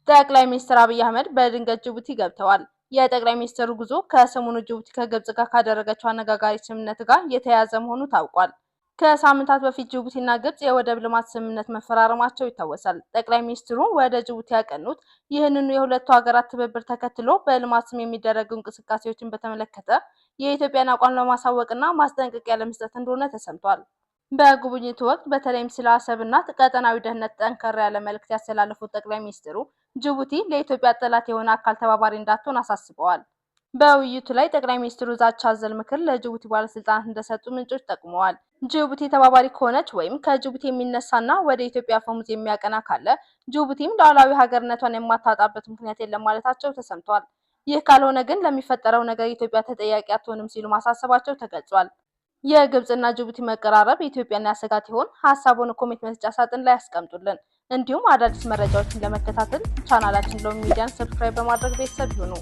ጠቅላይ ሚኒስትር አብይ አህመድ በድንገት ጅቡቲ ገብተዋል። የጠቅላይ ሚኒስትሩ ጉዞ ከሰሞኑ ጅቡቲ ከግብጽ ጋር ካደረገችው አነጋጋሪ ስምምነት ጋር የተያያዘ መሆኑ ታውቋል። ከሳምንታት በፊት ጅቡቲና ግብጽ የወደብ ልማት ስምምነት መፈራረማቸው ይታወሳል። ጠቅላይ ሚኒስትሩ ወደ ጅቡቲ ያቀኑት ይህንኑ የሁለቱ ሀገራት ትብብር ተከትሎ በልማት ስም የሚደረጉ እንቅስቃሴዎችን በተመለከተ የኢትዮጵያን አቋም ለማሳወቅና ማስጠንቀቂያ ለመስጠት እንደሆነ ተሰምቷል። በጉብኝቱ ወቅት በተለይም ስለ አሰብና ቀጠናዊ ደህንነት ጠንከር ያለ መልእክት ያስተላለፉት ጠቅላይ ሚኒስትሩ ጅቡቲ ለኢትዮጵያ ጠላት የሆነ አካል ተባባሪ እንዳትሆን አሳስበዋል። በውይይቱ ላይ ጠቅላይ ሚኒስትሩ ዛቻ አዘል ምክር ለጅቡቲ ባለስልጣናት እንደሰጡ ምንጮች ጠቁመዋል። ጅቡቲ ተባባሪ ከሆነች ወይም ከጅቡቲ የሚነሳና ወደ ኢትዮጵያ አፈሙዝ የሚያቀና ካለ ጅቡቲም ሉዓላዊ ሀገርነቷን የማታጣበት ምክንያት የለም ማለታቸው ተሰምቷል። ይህ ካልሆነ ግን ለሚፈጠረው ነገር ኢትዮጵያ ተጠያቂ አትሆንም ሲሉ ማሳሰባቸው ተገልጿል። የግብጽና ጅቡቲ መቀራረብ ኢትዮጵያን ያሰጋት ይሆን? ሀሳቡን ኮሜንት መስጫ ሳጥን ላይ ያስቀምጡልን። እንዲሁም አዳዲስ መረጃዎችን ለመከታተል ቻናላችን ሎሚ ሚዲያን ሰብስክራይብ በማድረግ ቤተሰብ ይሁኑ።